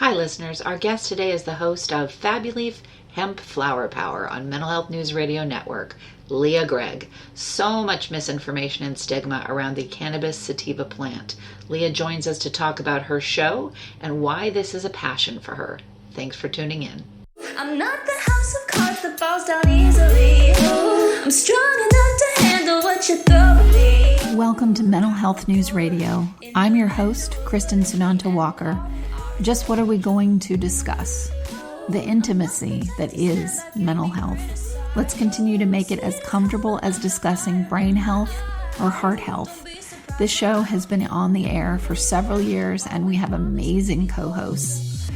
Hi, listeners. Our guest today is the host of Fabuleaf Hemp Flower Power on Mental Health News Radio Network, Leah Gregg. So much misinformation and stigma around the cannabis sativa plant. Leah joins us to talk about her show and why this is a passion for her. Thanks for tuning in. I'm not the house of cards that falls down easily. I'm strong enough to handle what you throw at me. Welcome to Mental Health News Radio. I'm your host, Kristen Sunanta Walker. Just what are we going to discuss? The intimacy that is mental health. Let's continue to make it as comfortable as discussing brain health or heart health. This show has been on the air for several years and we have amazing co-hosts.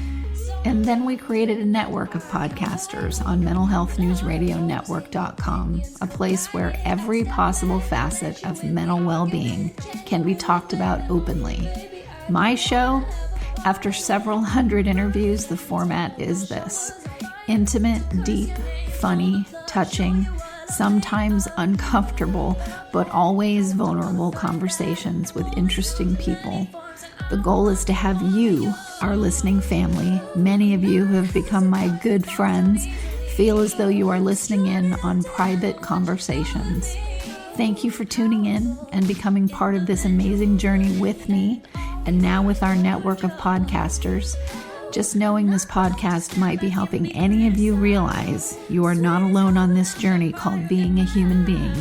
And then we created a network of podcasters on mentalhealthnewsradionetwork.com, a place where every possible facet of mental well-being can be talked about openly. My show, after several hundred interviews, the format is this: intimate, deep, funny, touching, sometimes uncomfortable, but always vulnerable conversations with interesting people. The goal is to have you, our listening family, many of you who have become my good friends, feel as though you are listening in on private conversations. Thank you for tuning in and becoming part of this amazing journey with me and now with our network of podcasters. Just knowing this podcast might be helping any of you realize you are not alone on this journey called being a human being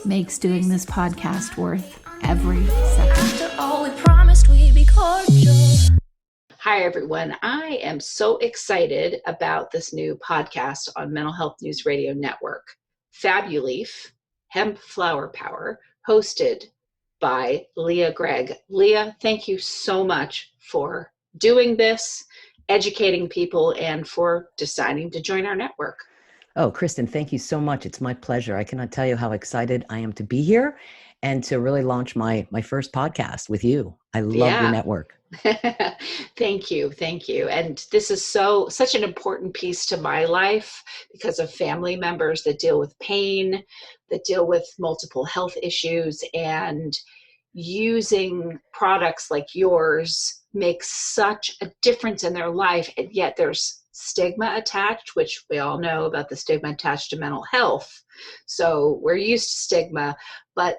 makes doing this podcast worth every second. After all we promised, we'd be cordial. Hi, everyone. I am so excited about this new podcast on Mental Health News Radio Network, Fabuleaf Hemp Flower Power, hosted by Leah Gregg. Leah, thank you so much for doing this, educating people, and for deciding to join our network. Oh, Kristen, thank you so much. It's my pleasure. I cannot tell you how excited I am to be here and to really launch my first podcast with you. I love your network. Thank you. And this is such an important piece to my life because of family members that deal with pain, that deal with multiple health issues, and using products like yours makes such a difference in their life. And yet there's stigma attached, which we all know about the stigma attached to mental health. So we're used to stigma, but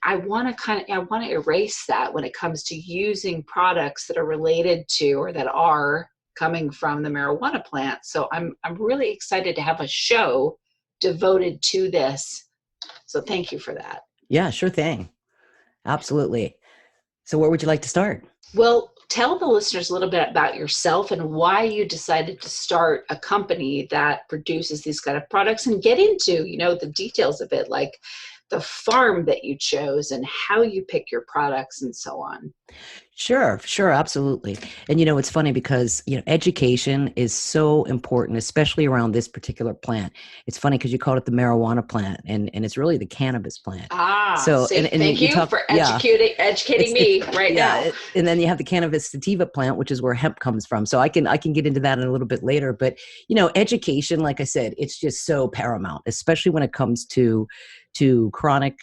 I want to erase that when it comes to using products that are related to or that are coming from the marijuana plant. So I'm really excited to have a show devoted to this. So thank you for that. Yeah, sure thing. Absolutely. So where would you like to start? Well, tell the listeners a little bit about yourself and why you decided to start a company that produces these kind of products, and get into, the details of it, like the farm that you chose and how you pick your products and so on. Sure, absolutely. And it's funny because education is so important, especially around this particular plant. It's funny because you called it the marijuana plant, and it's really the cannabis plant. So thank you for educating me now. And then you have the cannabis sativa plant, which is where hemp comes from. So I can get into that in a little bit later. But education, like I said, it's just so paramount, especially when it comes to chronic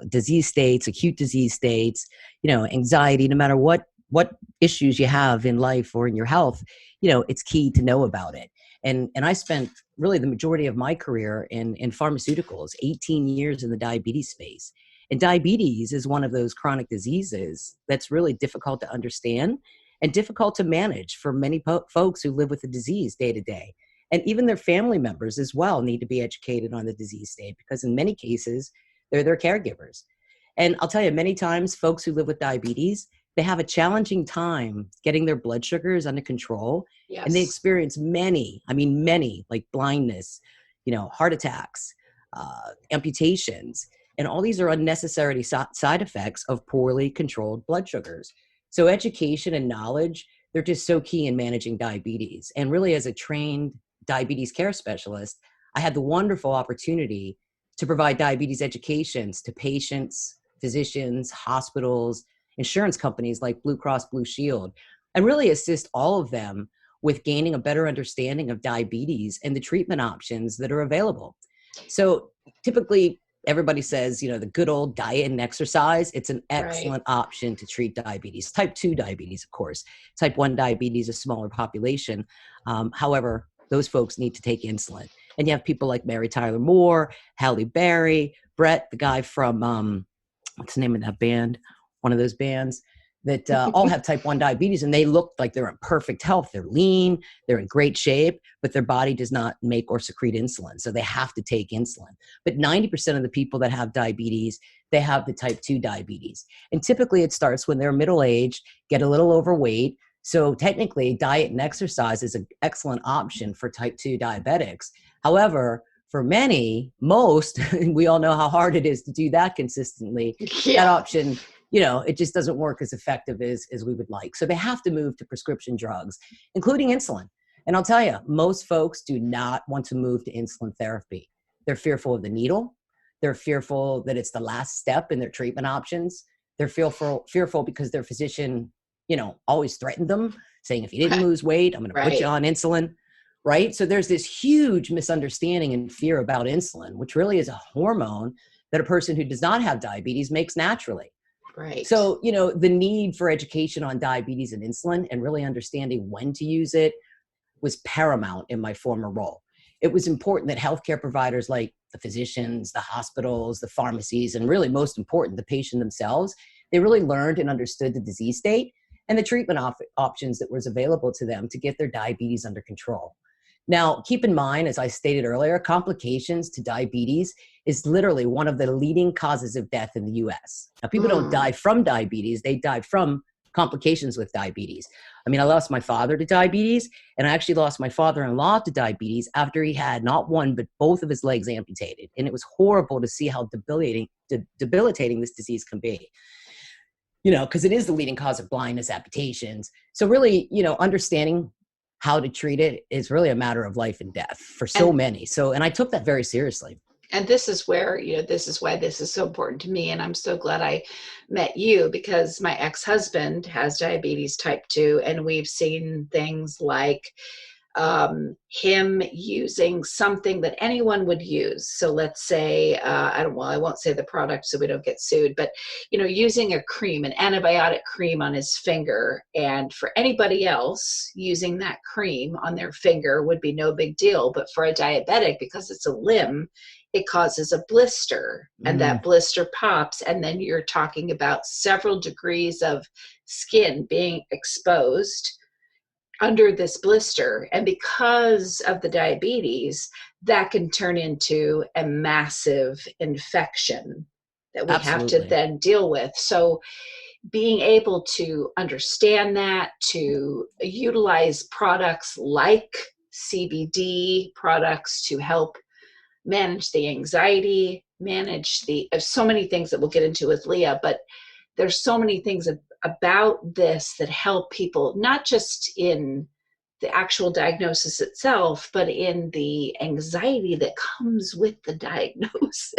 disease states, acute disease states, anxiety, no matter what issues you have in life or in your health, it's key to know about it. And I spent really the majority of my career in pharmaceuticals, 18 years in the diabetes space. And diabetes is one of those chronic diseases that's really difficult to understand and difficult to manage for many folks who live with the disease day to day. And even their family members as well need to be educated on the disease state, because in many cases, they're their caregivers. And I'll tell you, many times folks who live with diabetes, they have a challenging time getting their blood sugars under control. Yes. And they experience many, like blindness, heart attacks, amputations. And all these are unnecessary side effects of poorly controlled blood sugars. So education and knowledge, they're just so key in managing diabetes. And really, as a trained diabetes care specialist, I had the wonderful opportunity to provide diabetes educations to patients, physicians, hospitals, insurance companies like Blue Cross Blue Shield, and really assist all of them with gaining a better understanding of diabetes and the treatment options that are available. So typically, everybody says, you know, the good old diet and exercise, it's an Right. excellent option to treat diabetes. Type 2 diabetes, of course. Type 1 diabetes, a smaller population. However, those folks need to take insulin. And you have people like Mary Tyler Moore, Halle Berry, Brett, the guy from, what's the name of that band? One of those bands that all have type 1 diabetes, and they look like they're in perfect health. They're lean, they're in great shape, but their body does not make or secrete insulin. So they have to take insulin. But 90% of the people that have diabetes, they have the type 2 diabetes. And typically it starts when they're middle-aged, get a little overweight. So technically diet and exercise is an excellent option for type 2 diabetics. However, for many, most, we all know how hard it is to do that consistently. Yeah. That option, you know, it just doesn't work as effective as we would like. So they have to move to prescription drugs, including insulin. And I'll tell you, most folks do not want to move to insulin therapy. They're fearful of the needle. They're fearful that it's the last step in their treatment options. They're fearful because their physician, you know, always threatened them, saying, if you didn't lose weight, I'm going to put you on insulin. Right? So there's this huge misunderstanding and fear about insulin, which really is a hormone that a person who does not have diabetes makes naturally. Right. So, you know, the need for education on diabetes and insulin and really understanding when to use it was paramount in my former role. It was important that healthcare providers like the physicians, the hospitals, the pharmacies, and really most important, the patient themselves, they really learned and understood the disease state and the treatment options that was available to them to get their diabetes under control. Now, keep in mind, as I stated earlier, complications to diabetes is literally one of the leading causes of death in the US. Now, people don't die from diabetes, they die from complications with diabetes. I mean, I lost my father to diabetes, and I actually lost my father-in-law to diabetes after he had not one, but both of his legs amputated. And it was horrible to see how debilitating this disease can be. You know, because it is the leading cause of blindness, amputations. So really, you know, understanding how to treat it is really a matter of life and death for so many. So, and I took that very seriously. And this is where, you know, this is why this is so important to me. And I'm so glad I met you, because my ex-husband has diabetes type 2, and we've seen things like him using something that anyone would use. So let's say, I won't say the product so we don't get sued, but, you know, using a cream, an antibiotic cream on his finger. And for anybody else, using that cream on their finger would be no big deal. But for a diabetic, because it's a limb, it causes a blister, and that blister pops. And then you're talking about several degrees of skin being exposed under this blister. And because of the diabetes, that can turn into a massive infection that we have to then deal with. So being able to understand that, to utilize products like CBD products to help manage the anxiety, manage so many things that we'll get into with Leah, but there's so many things about this that help people, not just in the actual diagnosis itself, but in the anxiety that comes with the diagnosis.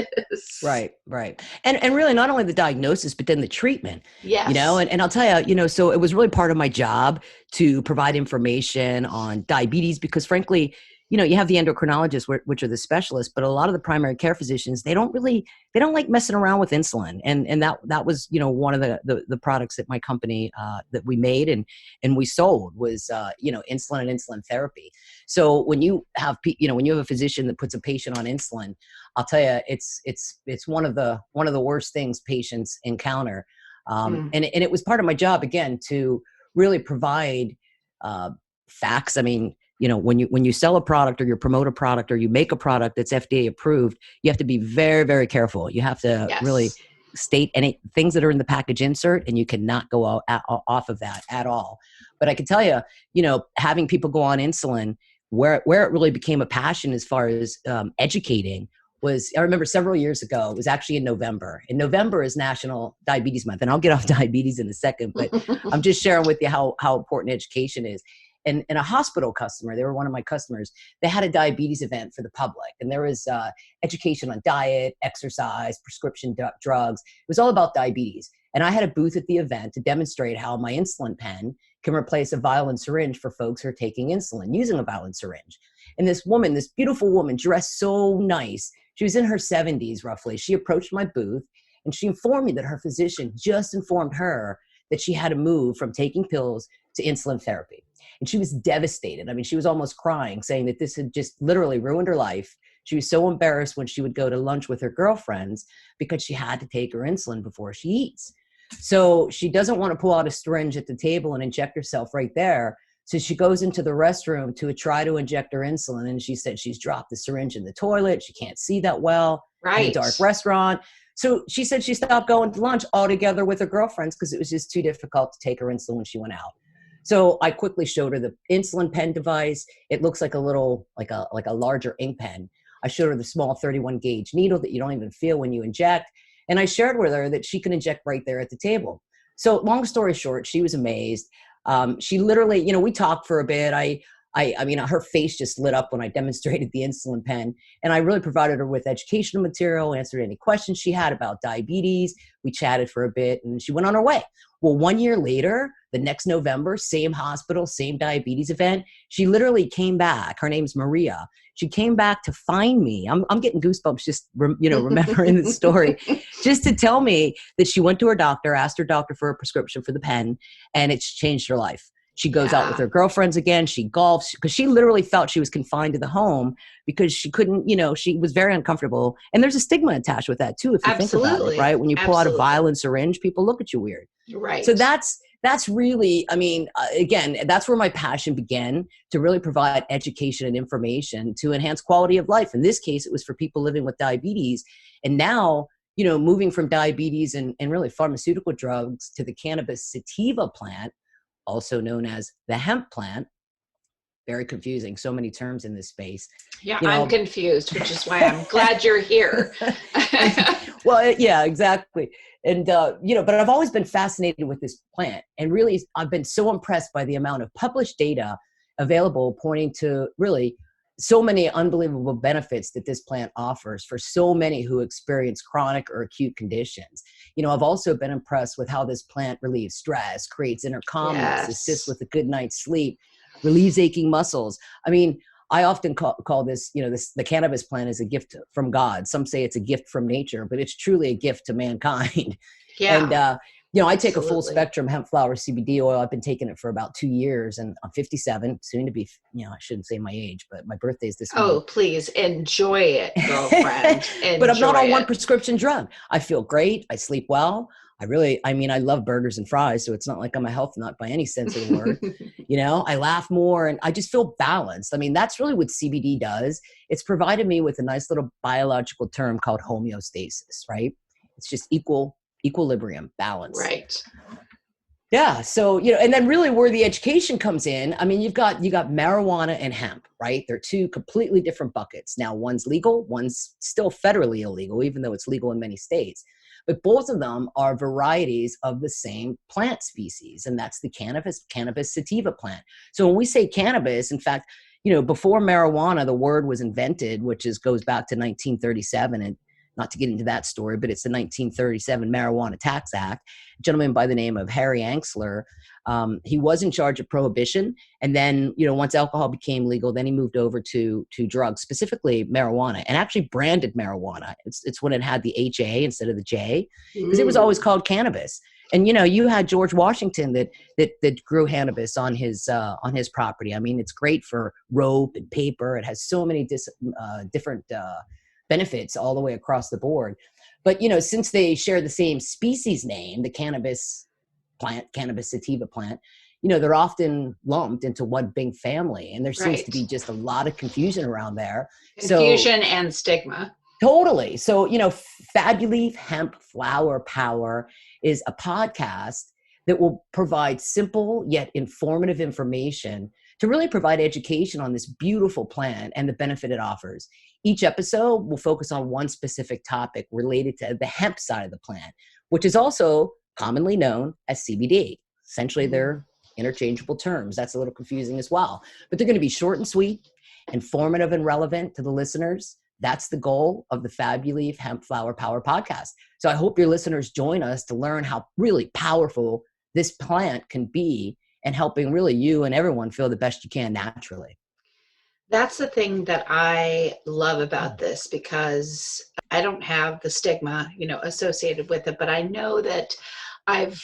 Right. And really not only the diagnosis, but then the treatment. Yes. You know, and I'll tell you, you know, so it was really part of my job to provide information on diabetes, because frankly, you know, you have the endocrinologists, which are the specialists, but a lot of the primary care physicians, they don't like messing around with insulin. And that was, you know, one of the products that my company, that we made and we sold was, you know, insulin and insulin therapy. So when you have, you know, when you have a physician that puts a patient on insulin, I'll tell you, it's one of the worst things patients encounter. And it was part of my job, again, to really provide, facts. I mean, you know, when you sell a product or you promote a product or you make a product that's FDA approved, you have to be very, very careful. You have to really state any things that are in the package insert, and you cannot go off of that at all. But I can tell you, you know, having people go on insulin, where it really became a passion as far as educating was, I remember several years ago, it was actually in November. And November is National Diabetes Month. And I'll get off diabetes in a second, but I'm just sharing with you how important education is. And a hospital customer, they were one of my customers, they had a diabetes event for the public. And there was education on diet, exercise, prescription drugs. It was all about diabetes. And I had a booth at the event to demonstrate how my insulin pen can replace a vial and syringe for folks who are taking insulin using a vial and syringe. And this woman, this beautiful woman, dressed so nice, she was in her 70s roughly. She approached my booth and she informed me that her physician just informed her that she had to move from taking pills to insulin therapy. And she was devastated. I mean, she was almost crying, saying that this had just literally ruined her life. She was so embarrassed when she would go to lunch with her girlfriends because she had to take her insulin before she eats. So she doesn't want to pull out a syringe at the table and inject herself right there. So she goes into the restroom to try to inject her insulin. And she said she's dropped the syringe in the toilet. She can't see that well in a dark restaurant. So she said she stopped going to lunch altogether with her girlfriends because it was just too difficult to take her insulin when she went out. So I quickly showed her the insulin pen device. It looks like a little, like a larger ink pen. I showed her the small 31 gauge needle that you don't even feel when you inject. And I shared with her that she can inject right there at the table. So long story short, she was amazed. She literally, you know, we talked for a bit. I mean, her face just lit up when I demonstrated the insulin pen, and I really provided her with educational material, answered any questions she had about diabetes. We chatted for a bit and she went on her way. Well, 1 year later, the next November, same hospital, same diabetes event, she literally came back. Her name's Maria. She came back to find me. I'm getting goosebumps just, remembering the story, just to tell me that she went to her doctor, asked her doctor for a prescription for the pen, and it's changed her life. She goes out with her girlfriends again. She golfs because she literally felt she was confined to the home because she couldn't, she was very uncomfortable. And there's a stigma attached with that too, if you think about it, right? When you pull out a vial and syringe, people look at you weird. Right. So that's really, again, that's where my passion began, to really provide education and information to enhance quality of life. In this case, it was for people living with diabetes. And now, moving from diabetes and really pharmaceutical drugs to the cannabis sativa plant, also known as the hemp plant. Very confusing. So many terms in this space. Yeah, I'm confused, which is why I'm glad you're here. Well, yeah, exactly. And, but I've always been fascinated with this plant. And really, I've been so impressed by the amount of published data available pointing to really so many unbelievable benefits that this plant offers for so many who experience chronic or acute conditions. I've also been impressed with how this plant relieves stress, creates inner calmness, assists with a good night's sleep, relieves aching muscles. I mean, I often call this, the cannabis plant is a gift from God. Some say it's a gift from nature, but it's truly a gift to mankind. Yeah. And, I take a full spectrum hemp flower CBD oil. I've been taking it for about 2 years, and I'm 57, soon to be, I shouldn't say my age, but my birthday's this month. Oh, please enjoy it, girlfriend. But I'm not on one prescription drug. I feel great. I sleep well. I love burgers and fries, so it's not like I'm a health nut by any sense of the word. I laugh more and I just feel balanced. I mean, that's really what CBD does. It's provided me with a nice little biological term called homeostasis, right? It's just equilibrium, balance. Right. Yeah. So, and then really where the education comes in, I mean, you got marijuana and hemp, right? They're two completely different buckets. Now, one's legal, one's still federally illegal, even though it's legal in many states. But both of them are varieties of the same plant species, and that's the cannabis sativa plant. So when we say cannabis, in fact, before marijuana, the word was invented, which goes back to 1937, and not to get into that story, but it's the 1937 Marijuana Tax Act. A gentleman by the name of Harry Anxler, he was in charge of prohibition. And then, once alcohol became legal, then he moved over to drugs, specifically marijuana, and actually branded marijuana. It's when it had the HA instead of the J, because it was always called cannabis. And, you had George Washington that grew cannabis on his property. I mean, it's great for rope and paper. It has so many different benefits all the way across the board. But, since they share the same species name, the cannabis sativa plant, they're often lumped into one big family. And there seems to be just a lot of confusion around there. Confusion and stigma. Totally. So, Fabuleaf Hemp Flower Power is a podcast that will provide simple yet informative information to really provide education on this beautiful plant and the benefit it offers. Each episode will focus on one specific topic related to the hemp side of the plant, which is also commonly known as CBD. Essentially, they're interchangeable terms. That's a little confusing as well. But they're going to be short and sweet, informative and relevant to the listeners, That's the goal of the Fabuleaf Hemp Flower Power podcast. So I hope your listeners join us to learn how really powerful this plant can be and helping really you and everyone feel the best you can naturally. That's the thing that I love about this, because I don't have the stigma, associated with it, but I know that I've,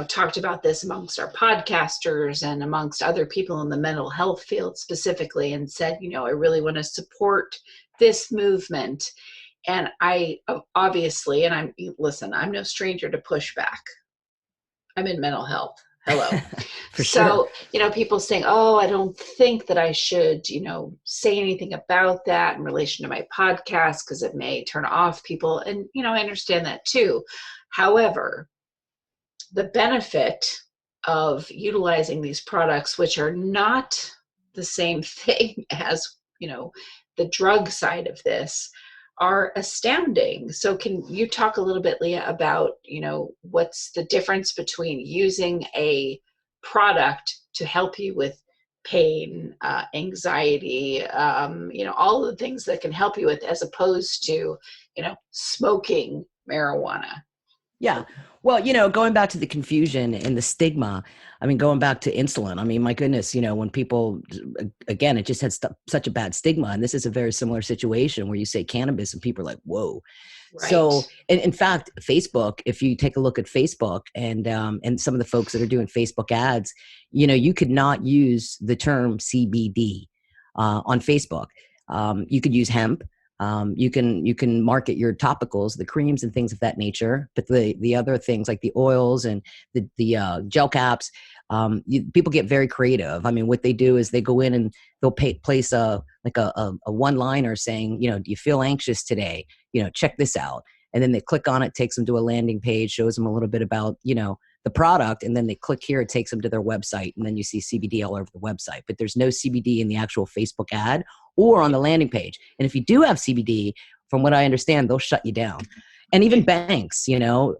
talked about this amongst our podcasters and amongst other people in the mental health field specifically, and said, I really want to support this movement. And I obviously, and I'm no stranger to pushback. I'm in mental health. Hello. For sure. So, people saying, oh, I don't think that I should, say anything about that in relation to my podcast because it may turn off people. And, I understand that too. However, the benefit of utilizing these products, which are not the same thing as, the drug side of this, are astounding. So can you talk a little bit, Leah, about, what's the difference between using a product to help you with pain, anxiety, all of the things that can help you with, as opposed to, smoking marijuana? Yeah. Well, going back to the confusion and the stigma, going back to insulin, my goodness, when people, again, it just had such a bad stigma. And this is a very similar situation where you say cannabis and people are like, whoa. Right. So in fact, Facebook, if you take a look at Facebook and some of the folks that are doing Facebook ads, you could not use the term CBD on Facebook. You could use hemp. You can market your topicals, the creams and things of that nature, but the other things like the oils and the gel caps, people get very creative. What they do is they go in and they'll place a one-liner saying, do you feel anxious today? Check this out. And then they click on it, takes them to a landing page, shows them a little bit about, the product. And then they click here, it takes them to their website. And then you see CBD all over the website, but there's no CBD in the actual Facebook ad or on the landing page. And if you do have CBD, from what I understand, they'll shut you down. And even banks,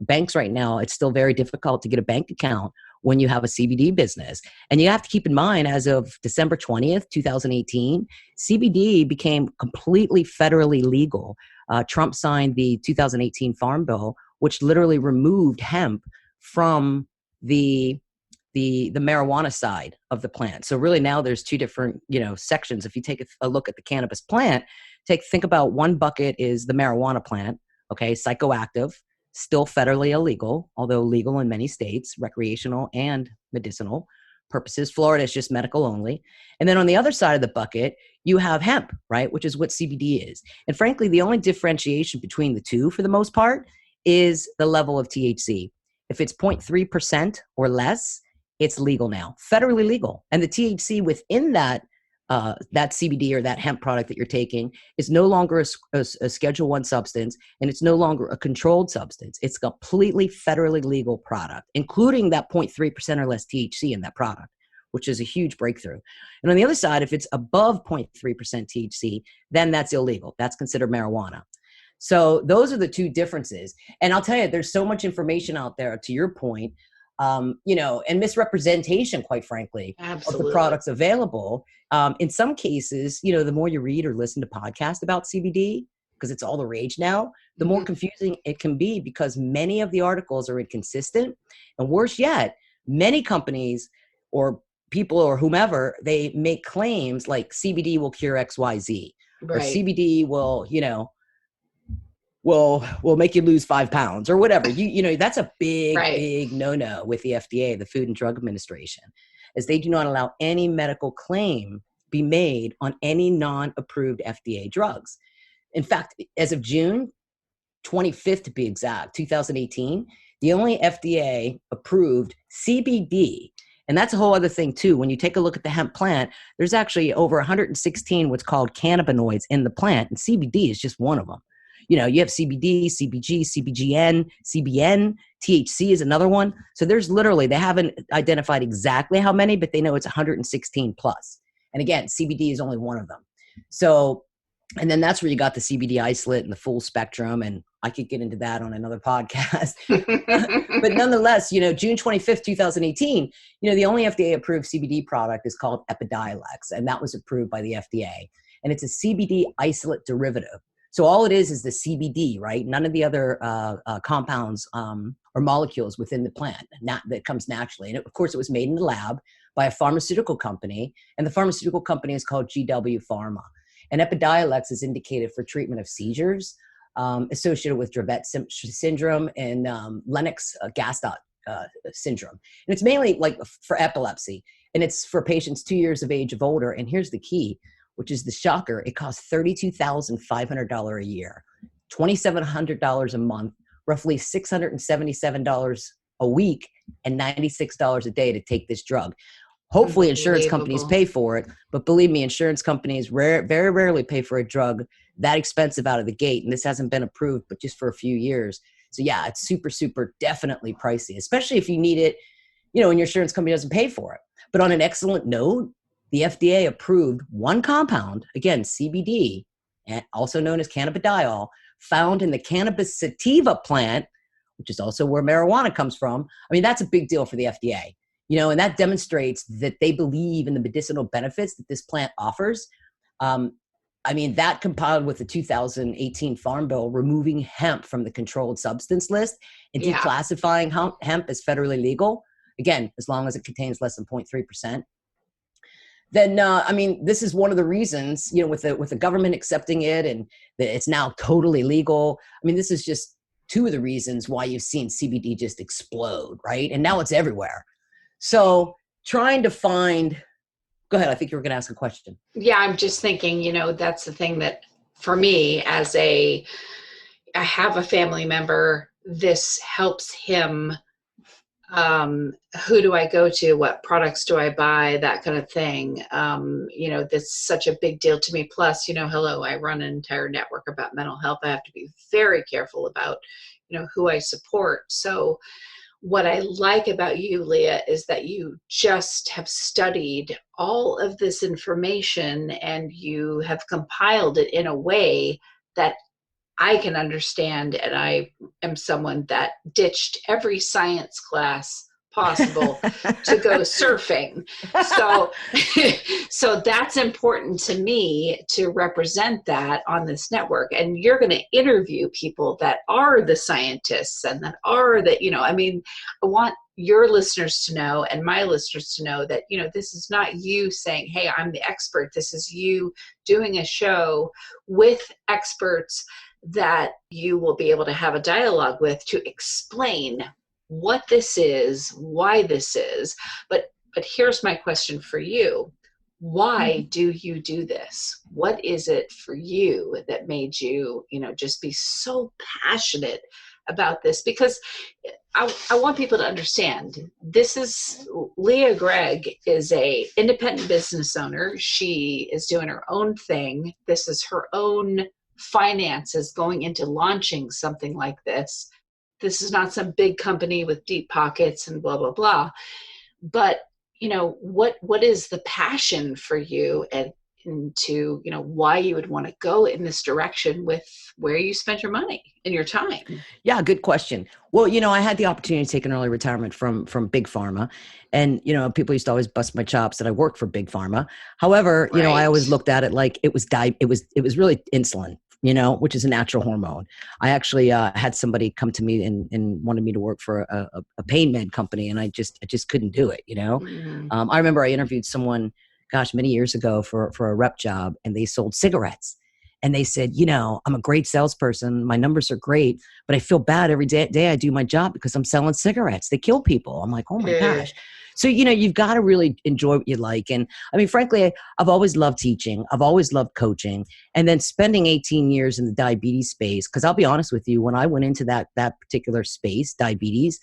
banks right now, it's still very difficult to get a bank account when you have a CBD business. And you have to keep in mind, as of December 20th, 2018, CBD became completely federally legal. Trump signed the 2018 Farm Bill, which literally removed hemp from the marijuana side of the plant. So really now there's two different, sections. If you take a look at the cannabis plant, think about one bucket is the marijuana plant, okay, psychoactive, still federally illegal, although legal in many states, recreational and medicinal purposes. Florida is just medical only. And then on the other side of the bucket, you have hemp, right, which is what CBD is. And frankly, the only differentiation between the two for the most part is the level of THC. If it's 0.3% or less, it's legal now, federally legal. And the THC within that CBD or that hemp product that you're taking is no longer a Schedule I substance, and it's no longer a controlled substance. It's a completely federally legal product, including that 0.3% or less THC in that product, which is a huge breakthrough. And on the other side, if it's above 0.3% THC, then that's illegal. That's considered marijuana. So those are the two differences. And I'll tell you, there's so much information out there, to your point, and misrepresentation, quite frankly, Absolutely. of the products available. In some cases, the more you read or listen to podcasts about CBD, because it's all the rage now, the more confusing it can be, because many of the articles are inconsistent. And worse yet, many companies or people or whomever, they make claims like CBD will cure XYZ, Right. or CBD will, will make you lose 5 pounds or whatever. That's a big no-no with the FDA, the Food and Drug Administration, as they do not allow any medical claim be made on any non-approved FDA drugs. In fact, as of June 25th, to be exact, 2018, the only FDA approved CBD, and that's a whole other thing too. When you take a look at the hemp plant, there's actually over 116 what's called cannabinoids in the plant, and CBD is just one of them. You have CBD, CBG, CBGN, CBN, THC is another one. So there's literally, they haven't identified exactly how many, but they know it's 116 plus. And again, CBD is only one of them. So, and then that's where you got the CBD isolate and the full spectrum. And I could get into that on another podcast. But nonetheless, June 25th, 2018, the only FDA approved CBD product is called Epidiolex. And that was approved by the FDA. and it's a CBD isolate derivative. So all it is the CBD, right? None of the other compounds or molecules within the plant that comes naturally. And of course, it was made in the lab by a pharmaceutical company, and the pharmaceutical company is called GW Pharma. And Epidiolex is indicated for treatment of seizures associated with Dravet syndrome and Lennox-Gastaut syndrome. And it's mainly like for epilepsy, and it's for patients 2 years of age of older. And here's the key, which is the shocker. It costs $32,500 a year, $2,700 a month, roughly $677 a week, and $96 a day to take this drug. Hopefully insurance companies pay for it, but believe me, insurance companies very rarely pay for a drug that expensive out of the gate. And this hasn't been approved, but just for a few years. So yeah, it's super definitely pricey, especially if you need it, and your insurance company doesn't pay for it. But on an excellent note, the FDA approved one compound, again, CBD, and also known as cannabidiol, found in the cannabis sativa plant, which is also where marijuana comes from. I mean, that's a big deal for the FDA. And that demonstrates that they believe in the medicinal benefits that this plant offers. That compiled with the 2018 Farm Bill, removing hemp from the controlled substance list and declassifying hemp as federally legal, again, as long as it contains less than 0.3%. Then, this is one of the reasons, with the government accepting it and that it's now totally legal. This is just two of the reasons why you've seen CBD just explode, right? And now it's everywhere. So trying to find, go ahead. I think you were going to ask a question. Yeah, I'm just thinking, that's the thing that for me I have a family member, this helps him. Who do I go to? What products do I buy? That kind of thing. That's such a big deal to me. Plus, hello, I run an entire network about mental health. I have to be very careful about, who I support. So what I like about you, Leah, is that you just have studied all of this information and you have compiled it in a way that I can understand. And I am someone that ditched every science class possible to go surfing. So that's important to me to represent that on this network. And you're going to interview people that are the scientists and that are I want your listeners to know and my listeners to know that, this is not you saying, hey, I'm the expert. This is you doing a show with experts that you will be able to have a dialogue with to explain what this is, why this is. But here's my question for you. Why do you do this? What is it for you that made you, just be so passionate about this? Because I want people to understand, this is Leah Gregg is a independent business owner. She is doing her own thing. This is her own finances going into launching something like this. This is not some big company with deep pockets and blah, blah, blah. But, what is the passion for you and into, why you would want to go in this direction with where you spend your money and your time? Yeah, good question. Well, I had the opportunity to take an early retirement from Big Pharma. And, people used to always bust my chops that I worked for Big Pharma. However, Right. I always looked at it like it was really insulin, which is a natural hormone. I actually had somebody come to me and wanted me to work for a pain med company, and I just couldn't do it. Mm-hmm. I remember I interviewed someone, many years ago for a rep job, and they sold cigarettes. And they said, I'm a great salesperson. My numbers are great, but I feel bad every day I do my job because I'm selling cigarettes. They kill people. I'm like, oh my gosh. So, you've got to really enjoy what you like. And frankly, I've always loved teaching. I've always loved coaching. And then spending 18 years in the diabetes space, because I'll be honest with you, when I went into that particular space, diabetes,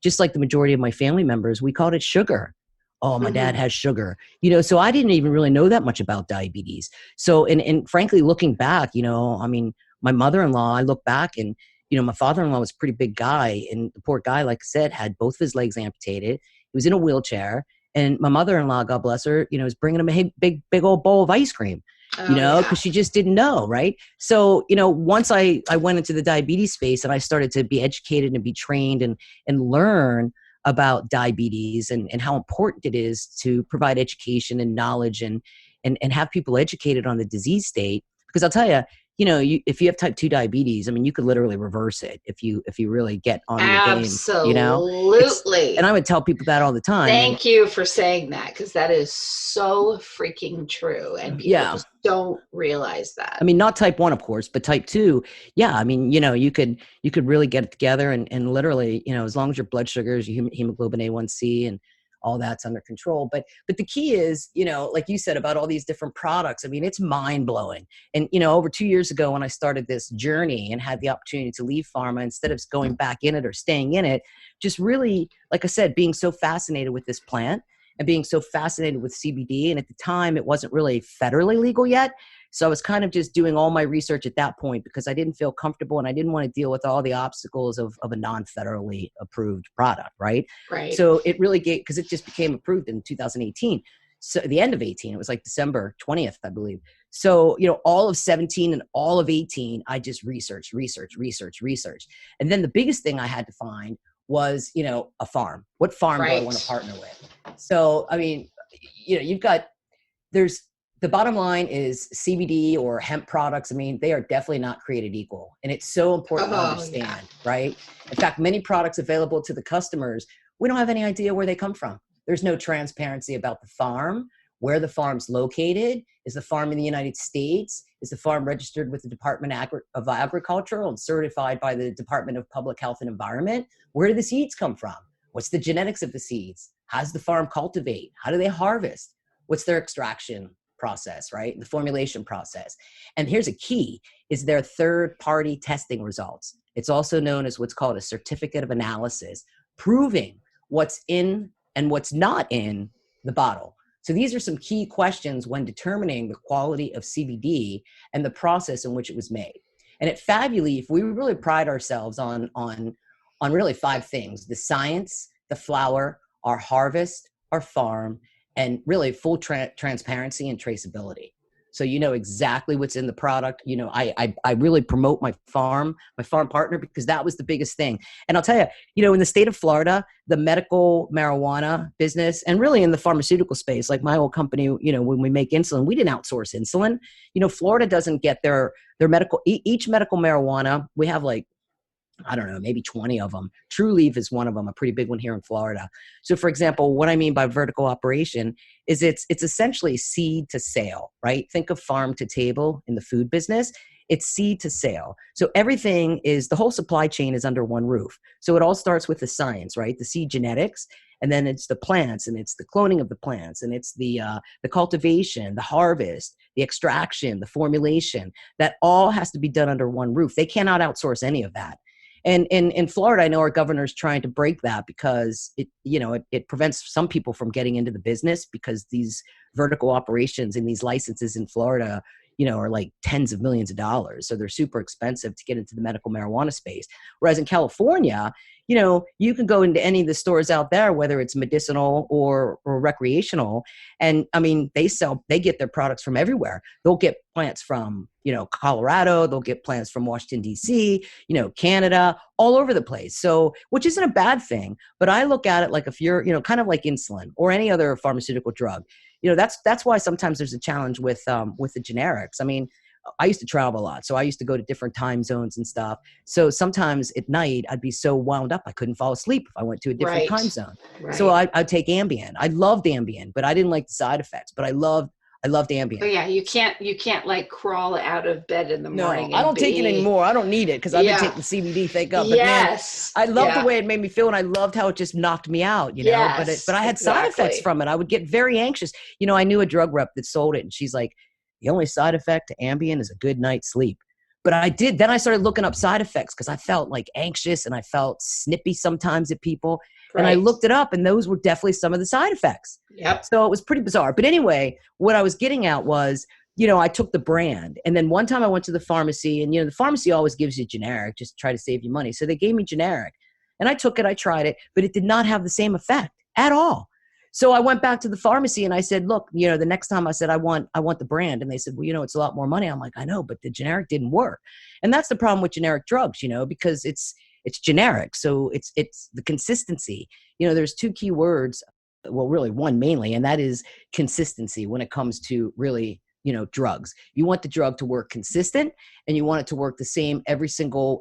just like the majority of my family members, we called it sugar. Oh, my dad has sugar, so I didn't even really know that much about diabetes. So, and frankly, looking back, my mother-in-law, I look back and, my father-in-law was a pretty big guy, and the poor guy, like I said, had both of his legs amputated. He was in a wheelchair, and my mother-in-law, God bless her, was bringing him a big old bowl of ice cream, because she just didn't know. Right. So, once I went into the diabetes space and I started to be educated and be trained and learn about diabetes and how important it is to provide education and knowledge and and have people educated on the disease state. Because I'll tell you, if you have type 2 diabetes, I mean, you could literally reverse it if you really get on your game, and Absolutely. I would tell people that all the time. And Thank you for saying that, because that is so freaking true. And people yeah, just don't realize that. I mean, not type 1, of course, but type 2. Yeah. I mean, you could really get it together and literally, as long as your blood sugars, your hemoglobin A1C and all that's under control. But the key is, like you said about all these different products, I mean, it's mind blowing. And, over 2 years ago when I started this journey and had the opportunity to leave pharma, instead of going back in it or staying in it, just really, like I said, being so fascinated with this plant and being so fascinated with CBD. And at the time, it wasn't really federally legal yet. So I was kind of just doing all my research at that point because I didn't feel comfortable and I didn't want to deal with all the obstacles of a non-federally approved product, right? Right. So it really because it just became approved in 2018. So at the end of 18, it was like December 20th, I believe. So, all of 17 and all of 18, I just researched. And then the biggest thing I had to find was, a farm. What farm do I want to partner with? So, I mean, the bottom line is CBD or hemp products. I mean, they are definitely not created equal. And it's so important to understand, right? In fact, many products available to the customers, we don't have any idea where they come from. There's no transparency about the farm, where the farm's located. Is the farm in the United States? Is the farm registered with the Department of Agriculture and certified by the Department of Public Health and Environment? Where do the seeds come from? What's the genetics of the seeds? How does the farm cultivate? How do they harvest? What's their extraction process, right? The formulation process. And here's a key, is their third-party testing results. It's also known as what's called a certificate of analysis, proving what's in and what's not in the bottle. So these are some key questions when determining the quality of CBD and the process in which it was made. And at Fabuleaf, we really pride ourselves on really 5 things: the science, the flower, our harvest, our farm, and really full transparency and traceability. So exactly what's in the product. I really promote my farm partner, because that was the biggest thing. And I'll tell you, in the state of Florida, the medical marijuana business, and really in the pharmaceutical space, like my old company, when we make insulin, we didn't outsource insulin. Florida doesn't get their medical, each medical marijuana. We have like, I don't know, maybe 20 of them. True Leaf is one of them, a pretty big one here in Florida. So for example, what I mean by vertical operation is it's essentially seed to sale, right? Think of farm to table in the food business. It's seed to sale. So everything is, the whole supply chain is under one roof. So it all starts with the science, right? The seed genetics, and then it's the plants, and it's the cloning of the plants, and it's the cultivation, the harvest, the extraction, the formulation. That all has to be done under one roof. They cannot outsource any of that. And in Florida, I know our governor's trying to break that because it prevents some people from getting into the business, because these vertical operations and these licenses in Florida, are like tens of millions of dollars. So they're super expensive to get into the medical marijuana space. Whereas in California, you can go into any of the stores out there, whether it's medicinal or recreational. And I mean, they get their products from everywhere. They'll get plants from, Colorado, they'll get plants from Washington, D.C., Canada, all over the place. So, which isn't a bad thing, but I look at it like, if you're, kind of like insulin or any other pharmaceutical drug, that's why sometimes there's a challenge with the generics. I mean, I used to travel a lot, so I used to go to different time zones and stuff. So sometimes at night, I'd be so wound up I couldn't fall asleep if I went to a different time zone. Right. So I'd take Ambien. I loved Ambien, but I didn't like the side effects. But I loved Ambien. Oh yeah, you can't like crawl out of bed in the morning. No, I don't take it anymore. I don't need it because I've been taking CBD. Thank God. But yes, man, I loved the way it made me feel, and I loved how it just knocked me out. Yes, but I had side effects from it. I would get very anxious. I knew a drug rep that sold it, and she's like, the only side effect to Ambien is a good night's sleep. But then I started looking up side effects because I felt like anxious and I felt snippy sometimes at people. Right. And I looked it up, and those were definitely some of the side effects. Yep. So it was pretty bizarre. But anyway, what I was getting at was, I took the brand. And then one time I went to the pharmacy, and, the pharmacy always gives you generic just to try to save you money. So they gave me generic. And I took it, I tried it, but it did not have the same effect at all. So I went back to the pharmacy and I said, look, the next time I said, I want the brand. And they said, well, it's a lot more money. I'm like, I know, but the generic didn't work. And that's the problem with generic drugs, because it's generic. So it's the consistency. There's 2 key words well, really one mainly, and that is consistency when it comes to really, drugs. You want the drug to work consistent, and you want it to work the same every single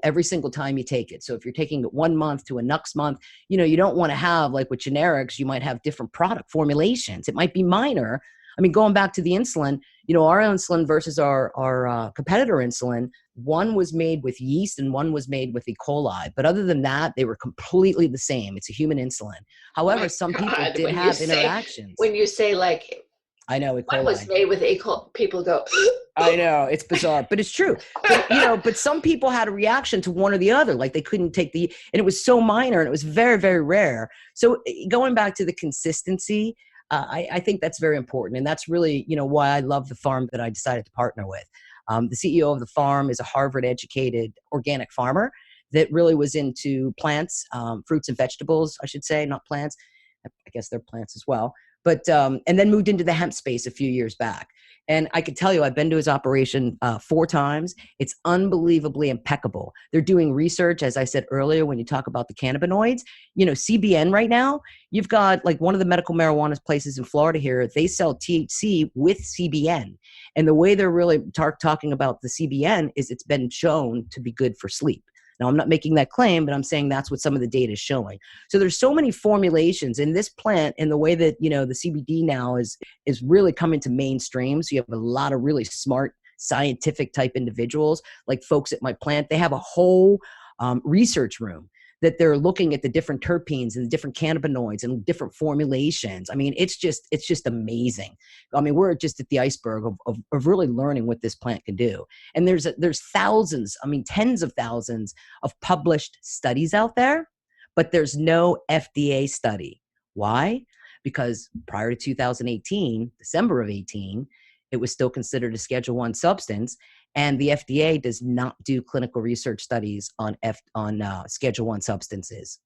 time you take it. So if you're taking it 1 month to a next month, you don't want to have, like with generics, you might have different product formulations. It might be minor. I mean, going back to the insulin, our insulin versus our competitor insulin, one was made with yeast and one was made with E. coli. But other than that, they were completely the same. It's a human insulin. However, some people did have interactions. When you say like, I know, E. coli. One was made with E. coli, people go, I know, it's bizarre, but it's true. But, but some people had a reaction to one or the other, like they couldn't take and it was so minor and it was very, very rare. So going back to the consistency, I think that's very important. And that's really, why I love the farm that I decided to partner with. The CEO of the farm is a Harvard-educated organic farmer that really was into plants, fruits and vegetables, I should say, not plants. I guess they're plants as well. But and then moved into the hemp space a few years back. And I could tell you, I've been to his operation 4 times. It's unbelievably impeccable. They're doing research, as I said earlier, when you talk about the cannabinoids. CBN right now, you've got like one of the medical marijuana places in Florida here, they sell THC with CBN. And the way they're really talking about the CBN is it's been shown to be good for sleep. Now, I'm not making that claim, but I'm saying that's what some of the data is showing. So there's so many formulations in this plant, and the way that, the CBD now is really coming to mainstream. So you have a lot of really smart scientific type individuals, like folks at my plant. They have a whole research room that they're looking at the different terpenes and the different cannabinoids and different formulations. I mean, it's just amazing. I mean, we're just at the iceberg of really learning what this plant can do. And there's thousands, tens of thousands of published studies out there, but there's no FDA study. Why? Because prior to 2018, December of 18, it was still considered a Schedule I substance. And the FDA does not do clinical research studies on Schedule I substances.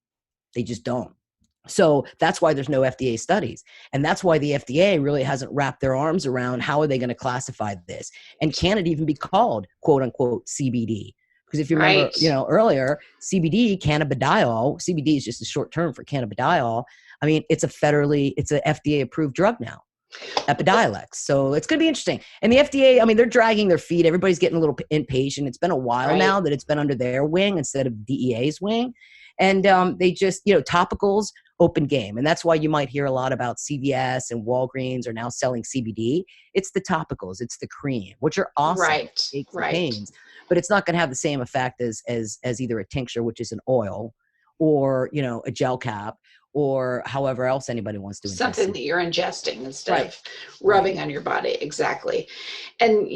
They just don't. So that's why there's no FDA studies. And that's why the FDA really hasn't wrapped their arms around how are they going to classify this? And can it even be called, quote unquote, CBD? Because if you remember, earlier, CBD, cannabidiol, CBD is just a short term for cannabidiol. I mean, it's an FDA approved drug now. Epidiolex. So it's going to be interesting. And the FDA, they're dragging their feet. Everybody's getting a little impatient. It's been a while now that it's been under their wing instead of DEA's wing. And they just, topicals, open game. And that's why you might hear a lot about CVS and Walgreens are now selling CBD. It's the topicals. It's the cream, which are awesome. Right. Pains, but it's not going to have the same effect as either a tincture, which is an oil, or, a gel cap, or however else anybody wants to ingest something that you're ingesting instead of rubbing on your body. Exactly. And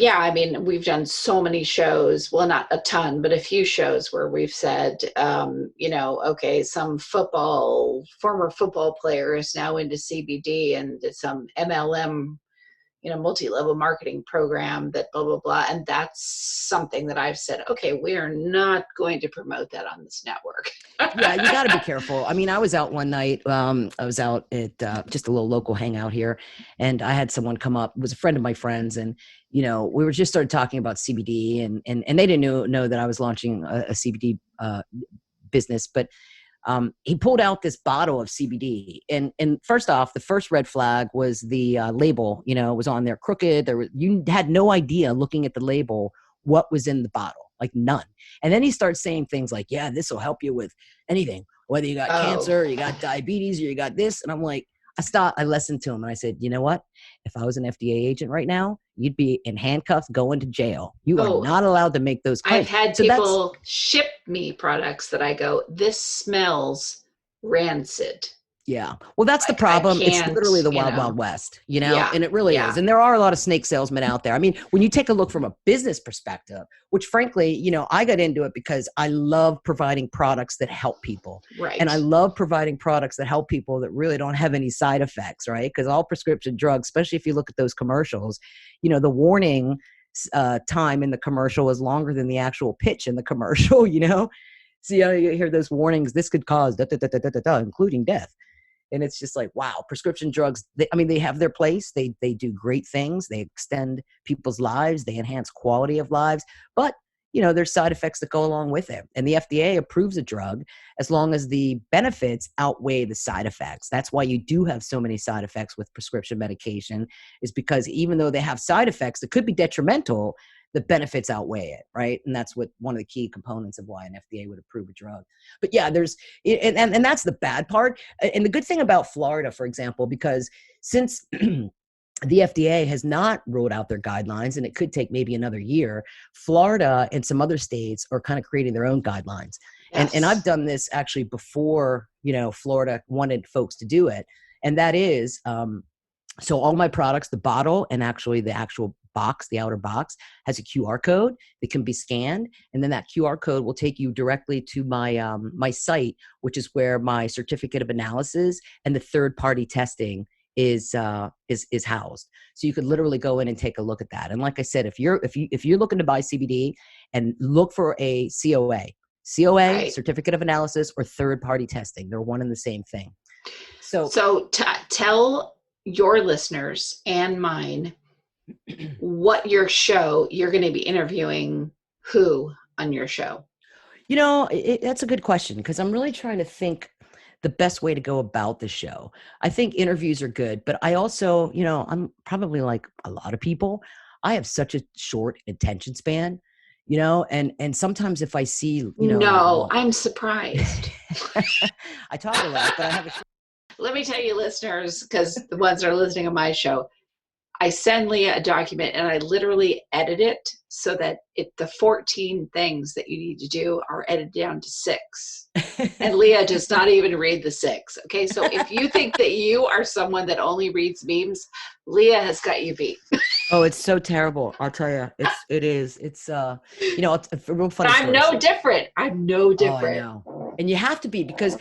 we've done so many shows, well, not a ton, but a few shows where we've said, okay, some former football player is now into CBD and some MLM, multi-level marketing program that blah, blah, blah. And that's something that I've said, okay, we are not going to promote that on this network. Yeah, you got to be careful. I was out one night. I was out at just a little local hangout here, and I had someone come up. It was a friend of my friends, and we were just started talking about CBD, and they didn't know that I was launching a CBD business, but he pulled out this bottle of CBD, and first off, the first red flag was the label. Was on there crooked. You had no idea looking at the label what was in the bottle, like none. And then he starts saying things like, yeah, this will help you with anything, whether you got cancer, or you got diabetes, or you got this. And I'm like, I listened to him and I said, you know what? If I was an FDA agent right now, you'd be in handcuffs going to jail. You are not allowed to make those claims. I've had people ship me products that I go, this smells rancid. Yeah. Well, that's the problem. It's literally the wild, wild west, and it really is. And there are a lot of snake salesmen out there. When you take a look from a business perspective, which frankly, I got into it because I love providing products that help people. Right. And I love providing products that help people that really don't have any side effects, right? Because all prescription drugs, especially if you look at those commercials, the warning time in the commercial is longer than the actual pitch in the commercial, So you hear those warnings, this could cause including death. And it's just like, wow, prescription drugs, they have their place. They do great things. They extend people's lives. They enhance quality of lives. But there's side effects that go along with it. And the FDA approves a drug as long as the benefits outweigh the side effects. That's why you do have so many side effects with prescription medication, is because even though they have side effects that could be detrimental, the benefits outweigh it, right? And that's what one of the key components of why an FDA would approve a drug. But yeah, and that's the bad part. And the good thing about Florida, for example, because since the FDA has not rolled out their guidelines, and it could take maybe another year, Florida and some other states are kind of creating their own guidelines. Yes. And I've done this actually before, Florida wanted folks to do it. And that is, so all my products, the bottle and actually the actual box, the outer box, has a QR code that can be scanned. And then that QR code will take you directly to my my site, which is where my certificate of analysis and the third-party testing is housed. So you could literally go in and take a look at that. And like I said, if you're looking to buy CBD, and look for a COA, Right. certificate of analysis, or third-party testing, they're one and the same thing. So tell your listeners and mine what your show, you're going to be interviewing who on your show? That's a good question, because I'm really trying to think the best way to go about the show. I think interviews are good, but I also, I'm probably like a lot of people. I have such a short attention span, and sometimes if I see, No, I'm surprised. I talk a lot, but I have a Let me tell you, listeners, because the ones that are listening on my show, I send Leah a document and I literally edit it so that the 14 things that you need to do are edited down to 6. And Leah does not even read the 6. Okay, so if you think that you are someone that only reads memes, Leah has got you beat. Oh, it's so terrible. I'll tell you. It's a real funny I'm story. no different. I'm no different. Oh, I know. And you have to be, because,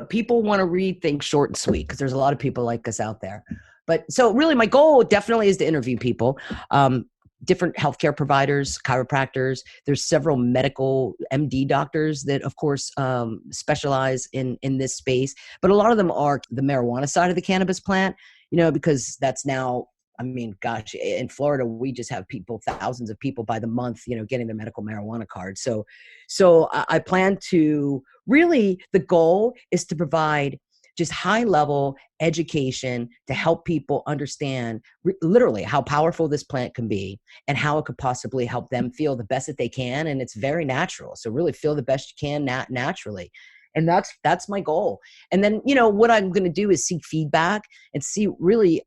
people want to read things short and sweet, because there's a lot of people like us out there. But so really my goal definitely is to interview people, different healthcare providers, chiropractors. There's several medical MD doctors that, of course, specialize in this space. But a lot of them are the marijuana side of the cannabis plant, because that's now, I mean, gosh, in Florida, we just have thousands of people by the month, getting their medical marijuana card. So I plan to really, the goal is to provide just high level education to help people understand literally how powerful this plant can be and how it could possibly help them feel the best that they can. And it's very natural. So really feel the best you can naturally. And that's my goal. And then, what I'm going to do is seek feedback and see really,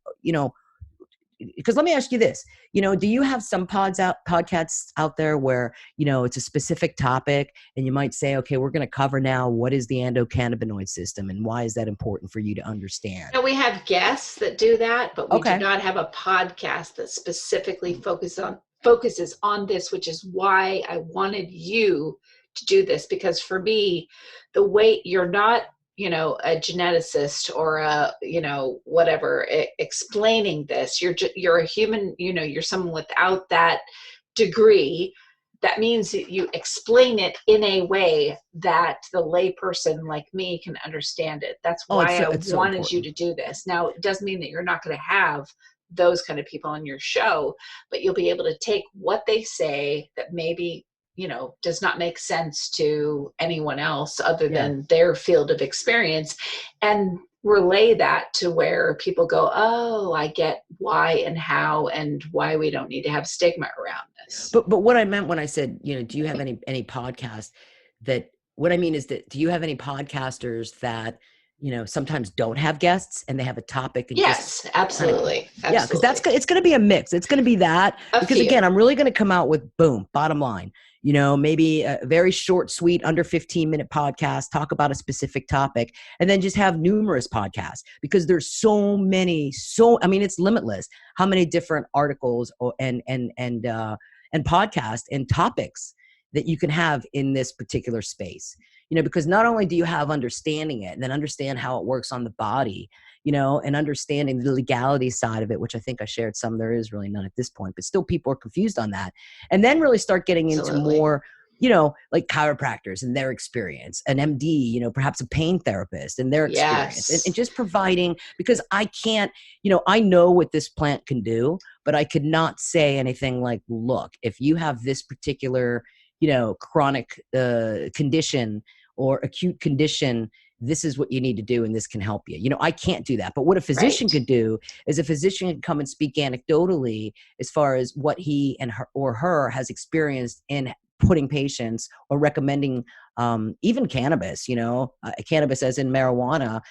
because let me ask you this, do you have some podcasts out there where, it's a specific topic and you might say, okay, we're going to cover now, what is the endocannabinoid system and why is that important for you to understand? No, we have guests that do that, but we Okay. do not have a podcast that specifically focuses on this, which is why I wanted you to do this. Because for me, the way you're not, a geneticist or a, whatever, explaining this, you're a human, you're someone without that degree. That means that you explain it in a way that the layperson like me can understand it. That's why I wanted you to do this. Now, it doesn't mean that you're not going to have those kind of people on your show, but you'll be able to take what they say that maybe, does not make sense to anyone else other than their field of experience, and relay that to where people go, oh, I get why and how and why we don't need to have stigma around this. But what I meant when I said, do you have any podcasts that, what I mean is that, do you have any podcasters that, sometimes don't have guests and they have a topic? And yes, absolutely. Yeah, because it's going to be a mix. It's going to be that, because again, I'm really going to come out with bottom line, maybe a very short, sweet, under 15-minute podcast, talk about a specific topic, and then just have numerous podcasts, because there's so many, it's limitless how many different articles and podcasts and topics that you can have in this particular space, because not only do you have understanding it and then understand how it works on the body, and understanding the legality side of it, which I think I shared some, there is really none at this point, but still people are confused on that. And then really start getting into more, like chiropractors and their experience, an MD, perhaps a pain therapist and their experience, and just providing, because I can't, I know what this plant can do, but I could not say anything like, look, if you have this particular, chronic condition or acute condition, this is what you need to do and this can help you. I can't do that. But what a physician could do is a physician could come and speak anecdotally as far as what he and her has experienced in putting patients or recommending even cannabis, cannabis as in marijuana,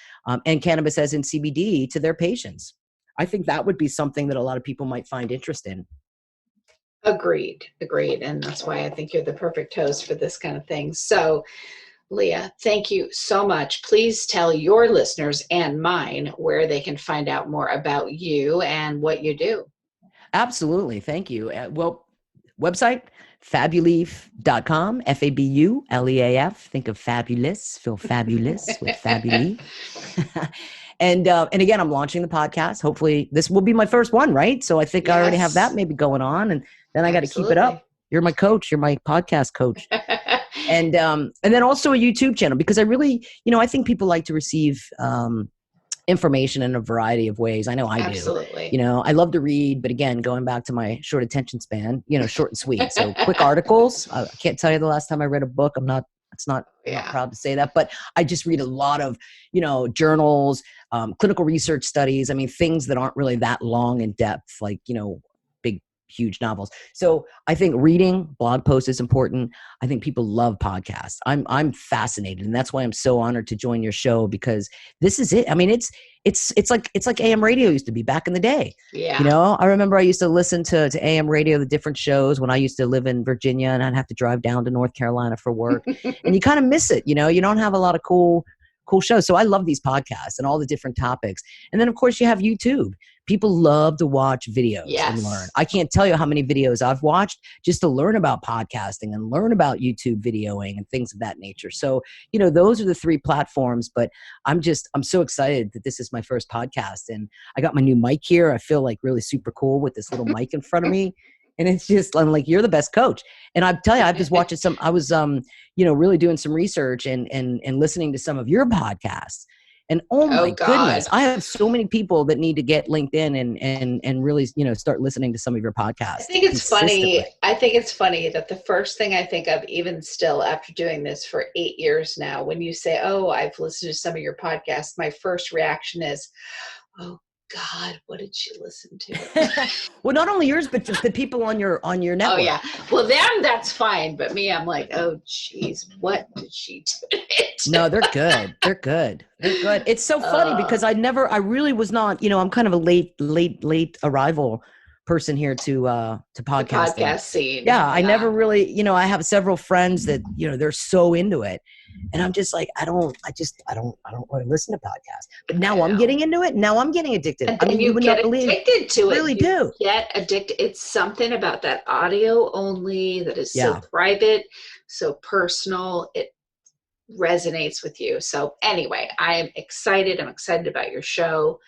and cannabis as in CBD to their patients. I think that would be something that a lot of people might find interest in. Agreed. And that's why I think you're the perfect host for this kind of thing. So, Leah, thank you so much. Please tell your listeners and mine where they can find out more about you and what you do. Absolutely. Thank you. Well, website, fabuleaf.com, Fabuleaf. Think of fabulous, feel fabulous with Fabuleaf. And again, I'm launching the podcast. Hopefully this will be my first one, right? So I think I already have that maybe going on, and then I got to keep it up. You're my coach. You're my podcast coach. And then also a YouTube channel, because I really, I think people like to receive information in a variety of ways. I know I do. Absolutely. I love to read, but again, going back to my short attention span, short and sweet. So quick articles. I can't tell you the last time I read a book. I'm not proud to say that, but I just read a lot of, journals, clinical research studies. I mean, things that aren't really that long in depth, like, big, huge novels. So I think reading blog posts is important. I think people love podcasts. I'm fascinated. And that's why I'm so honored to join your show, because this is it. I mean, it's like AM radio used to be back in the day. Yeah. I remember I used to listen to AM radio, the different shows when I used to live in Virginia, and I'd have to drive down to North Carolina for work. And you kind of miss it. You don't have a lot of cool shows. So I love these podcasts and all the different topics. And then of course you have YouTube. People love to watch videos and learn. I can't tell you how many videos I've watched just to learn about podcasting and learn about YouTube videoing and things of that nature. So, those are the three platforms, but I'm so excited that this is my first podcast, and I got my new mic here. I feel like really super cool with this little mic in front of me. And it's just, I'm like, you're the best coach. And I tell you, I've just watching I was, really doing some research and listening to some of your podcasts. And oh my goodness, I have so many people that need to get LinkedIn and really, start listening to some of your podcasts. I think it's funny. I think it's funny that the first thing I think of, even still after doing this for 8 years now, when you say, oh, I've listened to some of your podcasts, my first reaction is, oh God, what did she listen to? Well, not only yours, but the people on your network. Oh yeah. Well, them, that's fine. But me, I'm like, oh geez, what did she do? No, they're good. They're good. It's so funny because I really was not, I'm kind of a late arrival person here to podcasting. The podcast scene. Yeah. I never really, I have several friends that, they're so into it. And I'm just like, I don't want to listen to podcasts. But now I'm getting into it. Now I'm getting addicted. And you would get addicted to it. Really do. Get addicted. It's something about that audio only that is so private, so personal. It resonates with you. So anyway, I'm excited. I'm excited about your show.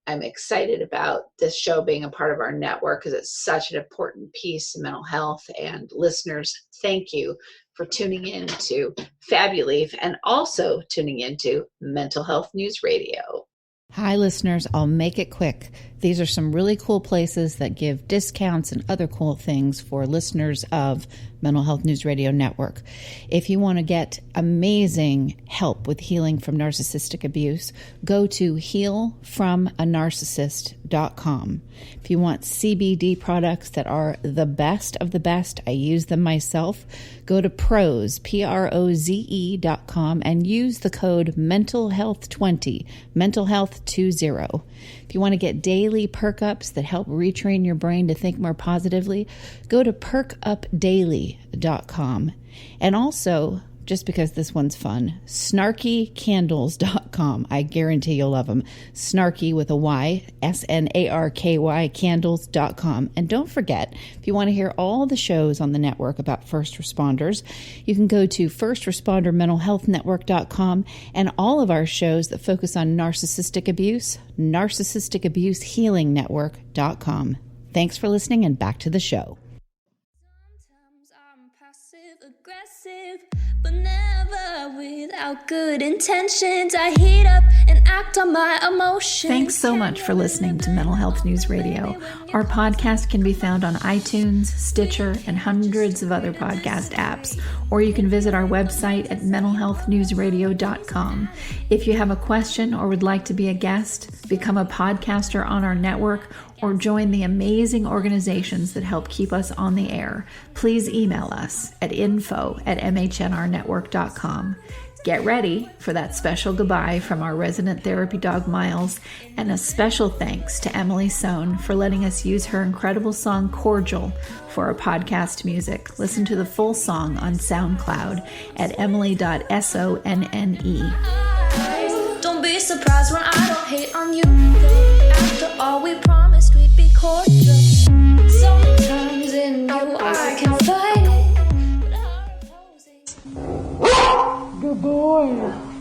I'm excited about this show being a part of our network because it's such an important piece of mental health. And listeners, thank you for tuning in to Fabuleaf and also tuning into Mental Health News Radio. Hi, listeners. I'll make it quick. These are some really cool places that give discounts and other cool things for listeners of Mental Health News Radio Network. If you want to get amazing help with healing from narcissistic abuse, go to healfromanarcissist.com. If you want CBD products that are the best of the best, I use them myself, go to proze.com and use the code mentalhealth20, mentalhealth20. If you want to get daily perk ups that help retrain your brain to think more positively, go to perkupdaily.com. And also, just because this one's fun, snarkycandles.com. I guarantee you'll love them. Snarky with a Y, SNARKY candles.com. And don't forget, if you want to hear all the shows on the network about first responders, you can go to firstrespondermentalhealthnetwork.com, and all of our shows that focus on narcissistic abuse, narcissisticabusehealingnetwork.com. Thanks for listening, and back to the show. Sometimes I'm passive aggressive, but never without good intentions. I heat up and act on my emotions. Thanks so much for listening to Mental Health News Radio. Our podcast can be found on iTunes, Stitcher, and hundreds of other podcast apps, or you can visit our website at mentalhealthnewsradio.com. If you have a question or would like to be a guest, become a podcaster on our network, or join the amazing organizations that help keep us on the air, please email us at info@mhnrnetwork.com. Get ready for that special goodbye from our resident therapy dog, Miles, and a special thanks to Emily Sohn for letting us use her incredible song, Cordial, for our podcast music. Listen to the full song on SoundCloud at emily.sonne. Don't be surprised when I don't hate on you. After all, we promised we'd be cordial. Sometimes in you I can fight it. Good boy.